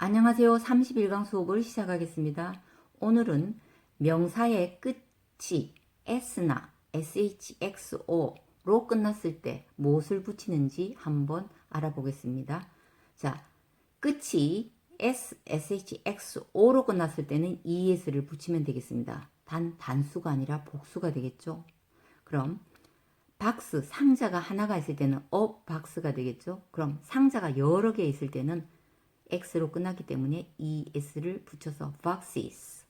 안녕하세요. 31강 수업을 시작하겠습니다. 오늘은 명사의 끝이 s나 shxo로 끝났을 때 무엇을 붙이는지 한번 알아보겠습니다. 자, 끝이 shxo로 끝났을 때는 es를 붙이면 되겠습니다. 단수가 아니라 복수가 되겠죠. 그럼 박스, 상자가 하나가 있을 때는 박스가 되겠죠. 그럼 상자가 여러 개 있을 때는 X로 끝났기 때문에 ES를 붙여서 boxes.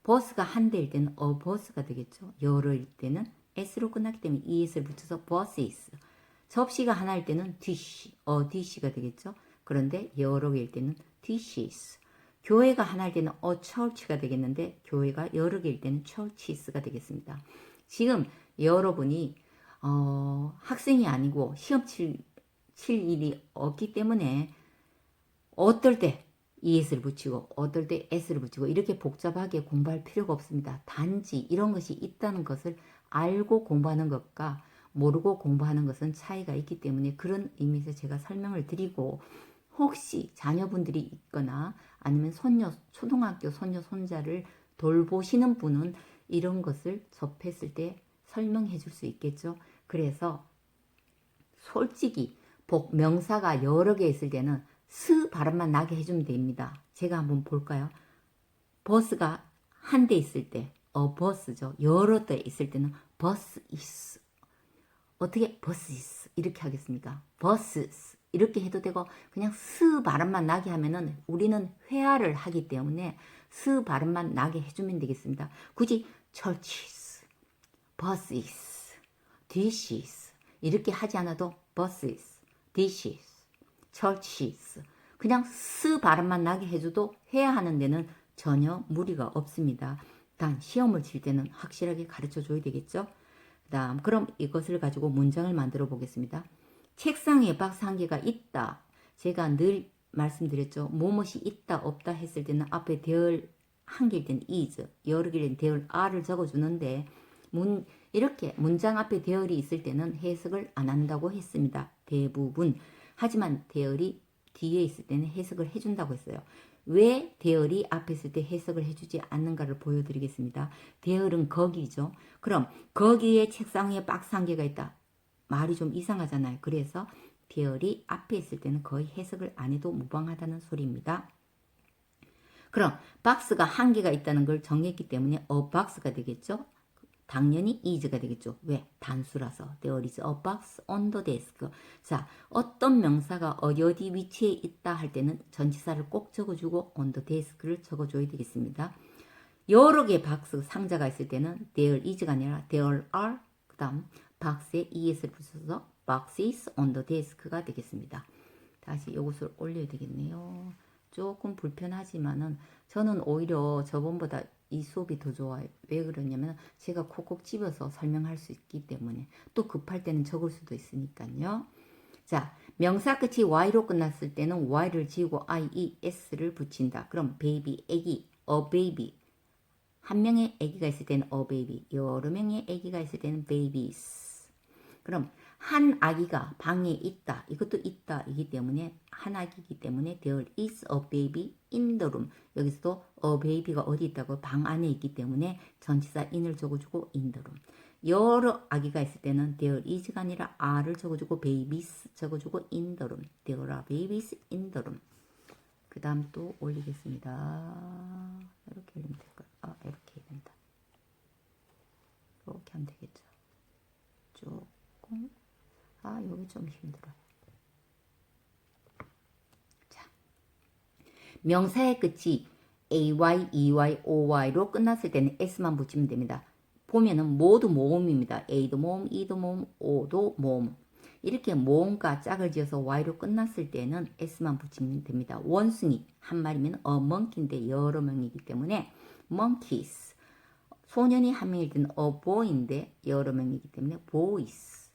버스가 한 대일 때는 버스가 되겠죠. 여러일 때는 S로 끝났기 때문에 ES를 붙여서 buses. 접시가 하나일 때는 dish가 되겠죠. 그런데 여러 개일 때는 dishes. 교회가 하나일 때는 church가 되겠는데 교회가 여러 개일 때는 churches가 되겠습니다. 지금 여러분이 학생이 아니고 시험 칠 일이 없기 때문에 어떨 때 ES를 붙이고 어떨 때 S를 붙이고 이렇게 복잡하게 공부할 필요가 없습니다. 단지 이런 것이 있다는 것을 알고 공부하는 것과 모르고 공부하는 것은 차이가 있기 때문에 그런 의미에서 제가 설명을 드리고, 혹시 자녀분들이 있거나 아니면 초등학교 손녀, 손자를 돌보시는 분은 이런 것을 접했을 때 설명해 줄 수 있겠죠. 그래서 솔직히 명사가 여러 개 있을 때는 스 발음만 나게 해주면 됩니다. 제가 한번 볼까요? 버스가 한 대 있을 때 버스죠. 여러 대 있을 때는 버스 is. 어떻게 버스 is 이렇게 하겠습니까? 버스스 이렇게 해도 되고, 그냥 스 발음만 나게 하면은 우리는 회화를 하기 때문에 스 발음만 나게 해주면 되겠습니다. 굳이 churches, buses, dishes 이렇게 하지 않아도 buses, dishes, churches 그냥 스 발음만 나게 해줘도 회화하는 데는 전혀 무리가 없습니다. 단 시험을 칠 때는 확실하게 가르쳐 줘야 되겠죠. 그럼 이것을 가지고 문장을 만들어 보겠습니다. 책상에 박스 한 개가 있다. 제가 늘 말씀드렸죠. 무엇이 있다 없다 했을 때는 앞에 there 한 개일 때는 is, 여러 개일 때는 there are를 적어주는데 이렇게 문장 앞에 there이 있을 때는 해석을 안 한다고 했습니다. 대부분. 하지만 there이 뒤에 있을 때는 해석을 해준다고 했어요. 왜 there이 앞에 있을 때 해석을 해주지 않는가를 보여드리겠습니다. there은 거기죠. 그럼 거기에 책상에 박스 한 개가 있다. 말이 좀 이상하잖아요. 그래서 there이 앞에 있을 때는 거의 해석을 안 해도 무방하다는 소리입니다. 그럼 박스가 한 개가 있다는 걸 정했기 때문에 box가 되겠죠. 당연히 is가 되겠죠. 왜? 단수라서. There is a box on the desk. 자, 어떤 명사가 어디 위치에 있다 할 때는 전치사를 꼭 적어주고 on the desk를 적어줘야 되겠습니다. 여러 개의 박스, 상자가 있을 때는 there is가 아니라 there are, 그 다음 박스에 es를 붙여서 boxes on the desk가 되겠습니다. 다시 이것을 올려야 되겠네요. 조금 불편하지만은 저는 오히려 저번보다 이 수업이 더 좋아요. 왜 그러냐면 제가 콕콕 집어서 설명할 수 있기 때문에, 또 급할 때는 적을 수도 있으니까요. 자, 명사 끝이 y로 끝났을 때는 y를 지우고 ies를 붙인다. 그럼 baby, 애기, a baby. 한 명의 애기가 있을 때는 a baby, 여러 명의 애기가 있을 때는 babies. 그럼 한 아기가 방에 있다. 이것도 있다. 이기 때문에 한 아기이기 때문에 there is a baby in the room. 여기서도 a baby가 어디 있다고? 방 안에 있기 때문에 전치사 in을 적어주고 in the room. 여러 아기가 있을 때는 there is가 아니라 are를 적어주고 babies 적어주고 in the room. there are babies in the room. 그 다음 또 올리겠습니다. 이렇게 올리면 될까요? 이렇게 해야 된다. 이렇게 하면 되겠죠. 조금 여기 좀 힘들어요. 자, 명사의 끝이 ay, ey, oy로 끝났을 때는 s만 붙이면 됩니다. 보면은 모두 모음입니다. a도 모음, e도 모음, o도 모음. 이렇게 모음과 짝을 지어서 y로 끝났을 때는 s만 붙이면 됩니다. 원숭이 한 마리면 a monkey인데 여러 명이기 때문에 monkeys. 소년이 한 명일 때는 a boy인데 여러 명이기 때문에 boys.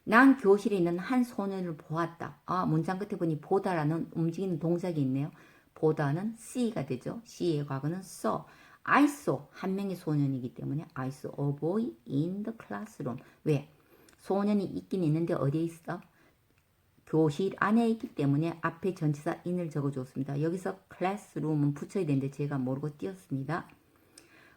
난 교실에 있는 한 소년을 보았다. 문장 끝에 보니 보다라는 움직이는 동작이 있네요. 보다는 see가 되죠. see의 과거는 saw. I saw 한 명의 소년이기 때문에 I saw a boy in the classroom. 왜? 소년이 있긴 있는데 어디에 있어? 교실 안에 있기 때문에 앞에 전치사 in을 적어줬습니다. 여기서 classroom은 붙여야 되는데 제가 모르고 띄었습니다.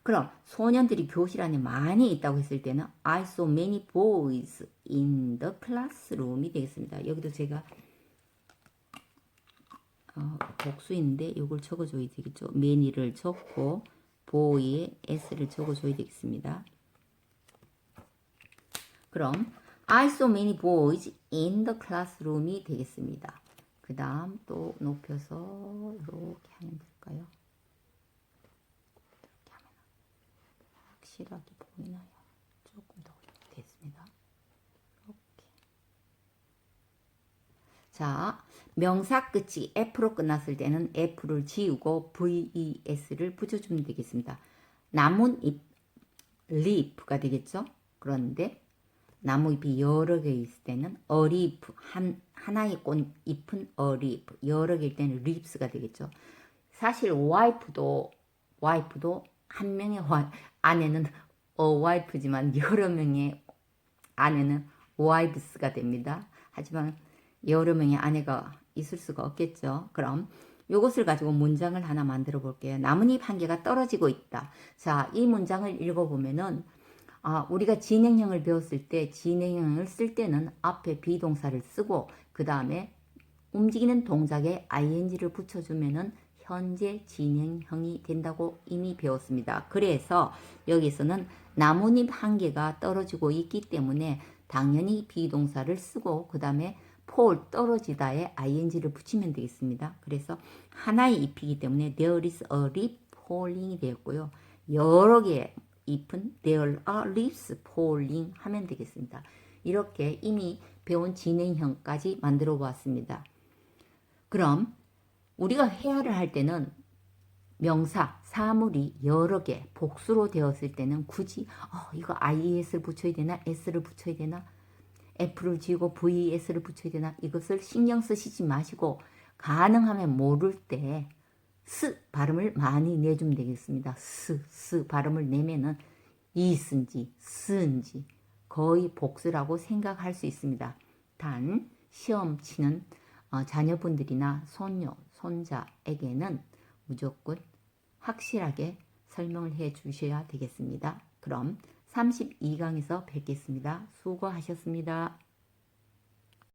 그럼 소년들이 교실 안에 많이 있다고 했을 때는 I saw many boys in the classroom이 되겠습니다. 여기도 제가 복수인데 이걸 적어줘야 되겠죠. many를 적고 boy에 s를 적어줘야 되겠습니다. 그럼 I saw many boys in the classroom이 되겠습니다. 그 다음 또 높여서 이렇게 하면 될까요? 이렇게 하면 확실하게 보이나요? 조금 더 됐습니다. 이렇게. 자, 명사 끝이 F로 끝났을 때는 F를 지우고 VES를 붙여주면 되겠습니다. 나뭇잎, leaf가 되겠죠? 그런데 나무잎이 여러 개 있을 때는 a leaf, 하나의 꽃잎은 a leaf, 여러 개일 때는 leaves가 되겠죠. 사실 wife도 한 명의 아내는 a wife지만 여러 명의 아내는 wives가 됩니다. 하지만 여러 명의 아내가 있을 수가 없겠죠. 그럼 이것을 가지고 문장을 하나 만들어 볼게요. 나뭇잎 한 개가 떨어지고 있다. 자, 이 문장을 읽어보면은 우리가 진행형을 배웠을 때 진행형을 쓸 때는 앞에 비동사를 쓰고 그 다음에 움직이는 동작에 ing를 붙여주면은 현재 진행형이 된다고 이미 배웠습니다. 그래서 여기서는 나뭇잎 한 개가 떨어지고 있기 때문에 당연히 비동사를 쓰고 그 다음에 fall 떨어지다에 ing를 붙이면 되겠습니다. 그래서 하나의 잎이기 때문에 there is a leaf falling이 되었고요. 여러 개의 잎은 there are leaves falling 하면 되겠습니다. 이렇게 이미 배운 진행형까지 만들어 보았습니다. 그럼 우리가 해야를 할 때는 명사, 사물이 여러 개, 복수로 되었을 때는 굳이 이거 IES를 붙여야 되나? S를 붙여야 되나? F를 지우고 VS를 붙여야 되나? 이것을 신경 쓰시지 마시고 가능하면 모를 때 스 발음을 많이 내주면 되겠습니다. 스 발음을 내면은 이스인지 스인지 거의 복수라고 생각할 수 있습니다. 단 시험 치는 자녀분들이나 손녀, 손자에게는 무조건 확실하게 설명을 해 주셔야 되겠습니다. 그럼 32강에서 뵙겠습니다. 수고하셨습니다.